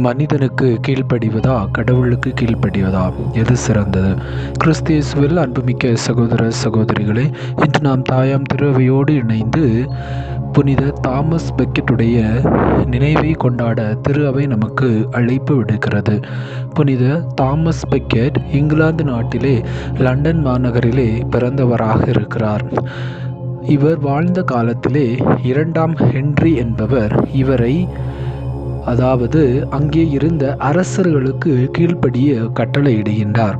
மனிதனுக்கு கீழ்ப்படிவதா கடவுளுக்கு கீழ்ப்படிவதா எது சிறந்தது? கிறிஸ்து இயேசுவில் அன்புமிக்க சகோதர சகோதரிகளே, இன்று நாம் தாயாம் திருவையோடு இணைந்து புனித தாமஸ் பெக்கெட்டுடைய நினைவை கொண்டாட திரு அவை நமக்கு அழைப்பு விடுக்கிறது. புனித தாமஸ் பெக்கெட் இங்கிலாந்து நாட்டிலே லண்டன் மாநகரிலே பிறந்தவராக இருக்கிறார். இவர் வாழ்ந்த காலத்திலே 2ஆம் ஹென்றி என்பவர் இவரை, அதாவது அங்கே இருந்த அரசர்களுக்கு கீழ்ப்படிய கட்டளையிடுகின்றார்.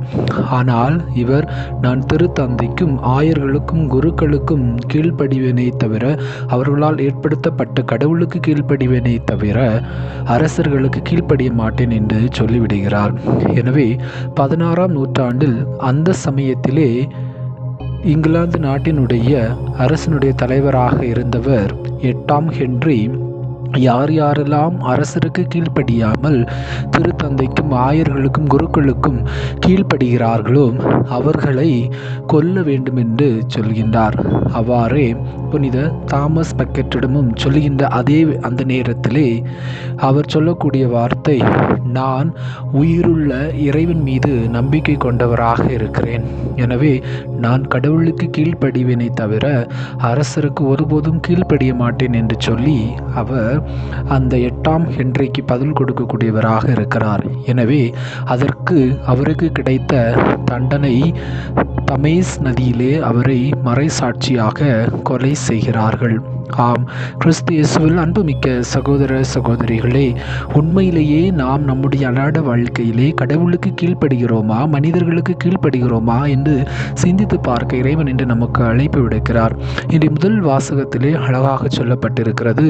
ஆனால் இவர், நான் திருத்தந்தைக்கும் ஆயர்களுக்கும் குருக்களுக்கும் கீழ்ப்படிவேனே தவிர, அவர்களால் ஏற்படுத்தப்பட்ட கடவுளுக்கு கீழ்ப்படிவேனே தவிர அரசர்களுக்கு கீழ்ப்படிய மாட்டேன் என்று சொல்லிவிடுகிறார். எனவே 16ஆம் நூற்றாண்டில் அந்த சமயத்திலே இங்கிலாந்து நாட்டினுடைய அரசனுடைய தலைவராக இருந்தவர் 8ஆம் ஹென்றி யாரெல்லாம் அரசருக்கு கீழ்ப்படியாமல் திருத்தந்தைக்கும் ஆயர்களுக்கும் குருக்களுக்கும் கீழ்ப்படுகிறார்களோ அவர்களை கொல்ல வேண்டும் என்று சொல்கின்றார். அவ்வாறே புனித தாமஸ் பெக்கெட்டிடமும் சொல்கின்ற அந்த நேரத்திலே அவர் சொல்லக்கூடிய வார்த்தை, நான் உயிருள்ள இறைவன் மீது நம்பிக்கை கொண்டவராக இருக்கிறேன். எனவே நான் கடவுளுக்கு கீழ்ப்படிவேனே தவிர அரசருக்கு ஒருபோதும் கீழ்ப்படிய மாட்டேன் என்று சொல்லி அவர் அந்த 8ஆம் ஹென்றிக்கு பதில் கொடுக்கக்கூடியவராக இருக்கிறார். எனவே அதற்கு அவருக்கு கிடைத்த தண்டனை, தமேஸ் நதியிலே அவரை மறைசாட்சியாக கொலை செய்கிறார்கள். ஆம், கிறிஸ்து இயேசுவில் அன்புமிக்க சகோதர சகோதரிகளே, உண்மையிலேயே நாம் நம்முடைய அன்றாட வாழ்க்கையிலே கடவுளுக்கு கீழ்ப்படுகிறோமா, மனிதர்களுக்கு கீழ்ப்படுகிறோமா என்று சிந்தித்து பார்க்க இறைவன் என்று நமக்கு அழைப்பு விடுக்கிறார். இன்றைய முதல் வாசகத்திலே அழகாக சொல்லப்பட்டிருக்கிறது,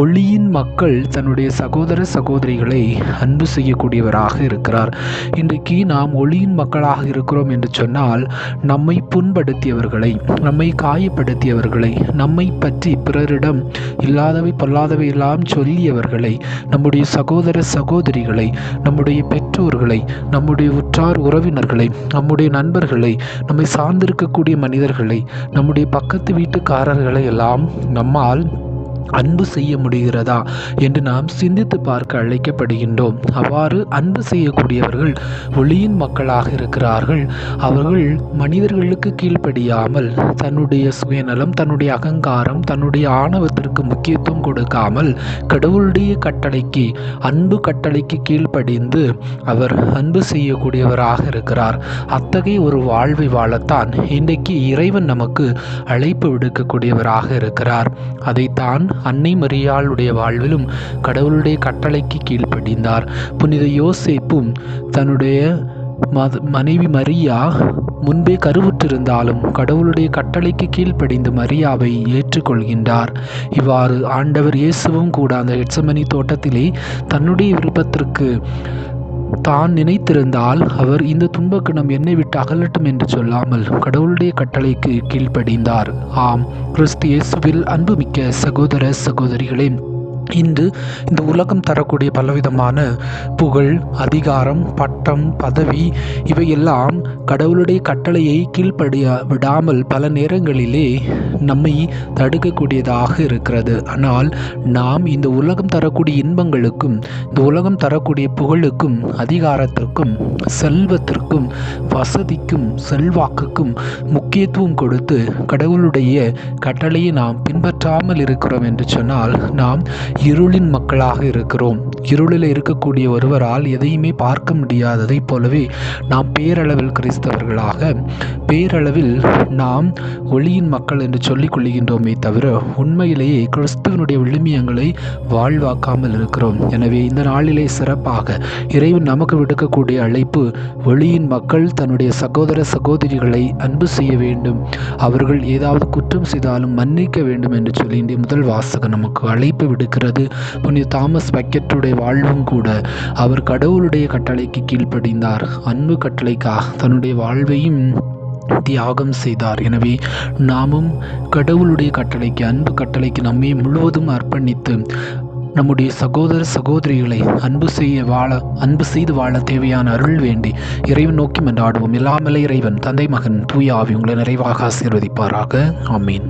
ஒளியின் மக்கள் தன்னுடைய சகோதர சகோதரிகளை அன்பு செய்யக்கூடியவராக இருக்கிறார். இன்றைக்கு நாம் ஒளியின் மக்களாக இருக்கிறோம் என்று சொன்னால், நம்மை புண்படுத்தியவர்களை, நம்மை காயப்படுத்தியவர்களை, நம்மை பற்றி பிறரிடம் இல்லாதவை பொல்லாதவை எல்லாம் சொல்லியவர்களை, நம்முடைய சகோதர சகோதரிகளை, நம்முடைய பெற்றோர்களை, நம்முடைய உற்றார் உறவினர்களை, நம்முடைய நண்பர்களை, நம்மை சார்ந்திருக்கக்கூடிய மனிதர்களை, நம்முடைய பக்கத்து வீட்டுக்காரர்களை எல்லாம் நம்மால் அன்பு செய்ய முடிகிறதா என்று நாம் சிந்தித்து பார்க்க அழைக்கப்படுகின்றோம். அவ்வாறு அன்பு செய்யக்கூடியவர்கள் ஒளியின் மக்களாக இருக்கிறார்கள். அவர்கள் மனிதர்களுக்கு கீழ்ப்படியாமல் தன்னுடைய சுயநலம், தன்னுடைய அகங்காரம், தன்னுடைய ஆணவத்திற்கு முக்கியத்துவம் கொடுக்காமல் கடவுளுடைய கட்டளைக்கு, அன்பு கட்டளைக்கு கீழ்ப்படிந்து அவர் அன்பு செய்யக்கூடியவராக இருக்கிறார். அத்தகைய ஒரு வாழ்வை வாழத்தான் இன்றைக்கு இறைவன் நமக்கு அழைப்பு விடுக்கக்கூடியவராக இருக்கிறார். அதைத்தான் அன்னை மரியாளுடைய வாழ்விலும் கடவுளுடைய கட்டளைக்கு கீழ்ப்படிந்தார். புனித யோசேப்பும் தன்னுடைய மனைவி மரியா முன்பே கருவுற்றிருந்தாலும் கடவுளுடைய கட்டளைக்கு கீழ்ப்படிந்து மரியாவை ஏற்றுக்கொள்கின்றார். இவ்வாறு ஆண்டவர் இயேசுவும் கூட அந்த கெத்செமனி தோட்டத்திலே தன்னுடைய விருப்பத்திற்கு தான் நினைத்திருந்தால் அவர் இந்த துன்பக்கிணம் என்னை விட்டு அகலட்டும் என்று சொல்லாமல் கடவுளுடைய கட்டளைக்கு கீழ்ப்படிந்தார். ஆம், கிறிஸ்து இயேசுவில் அன்புமிக்க சகோதர சகோதரிகளே, இன்று இந்த உலகம் தரக்கூடிய பலவிதமான புகழ், அதிகாரம், பட்டம், பதவி இவையெல்லாம் கடவுளுடைய கட்டளையை கீழ்ப்படிய விடாமல் பல நேரங்களிலே நம்மை தடுக்கக்கூடியதாக இருக்கிறது. ஆனால் நாம் இந்த உலகம் தரக்கூடிய இன்பங்களுக்கும், இந்த உலகம் தரக்கூடிய புகழுக்கும், அதிகாரத்திற்கும், செல்வத்திற்கும், வசதிக்கும், செல்வாக்குக்கும் முக்கியத்துவம் கொடுத்து கடவுளுடைய கட்டளையை நாம் பின்பற்றாமல் இருக்கிறோம் என்று சொன்னால் நாம் இருளின் மக்களாக இருக்கிறோம். இருளில் இருக்கக்கூடிய ஒருவரால் எதையுமே பார்க்க முடியாததை போலவே நாம் பேரளவில் கிறிஸ்தவர்களாக, பேரளவில் நாம் ஒளியின் மக்கள் என்று சொல்லிக் கொள்கின்றோமே தவிர உண்மையிலேயே கிறிஸ்துவனுடைய விழுமியங்களை வாழ்வாக்காமல் இருக்கிறோம். எனவே இந்த நாளிலே சிறப்பாக இறைவன் நமக்கு விடுக்கக்கூடிய அழைப்பு, ஒளியின் மக்கள் தன்னுடைய சகோதர சகோதரிகளை அன்பு செய்ய வேண்டும், அவர்கள் ஏதாவது குற்றம் செய்தாலும் மன்னிக்க வேண்டும் என்று சொல்லி இந்த முதல் வாசகம் நமக்கு அழைப்பு விடுக்கிறது. புனித தாமஸ் பெக்கெட்டுடைய வாழ்வும் கூட அவர் கடவுளுடைய கட்டளைக்கு கீழ்ப்படிந்தார். அன்பு கட்டளைக்காக தன்னுடைய வாழ்வையும் தியாகம் செய்தார். எனவே நாமும் கடவுளுடைய கட்டளைக்கு, அன்பு கட்டளைக்கு நம்மை முழுவதும் அர்ப்பணித்து நம்முடைய சகோதர சகோதரிகளை அன்பு செய்து வாழ தேவையான அருள் வேண்டி இறைவன் நோக்கி மன்றாடுவோம். எல்லாமல்ல இறைவன் தந்தை, மகன், தூய ஆவி உங்களை நிறைவாக ஆசீர்வதிப்பாராக. ஆமீன்.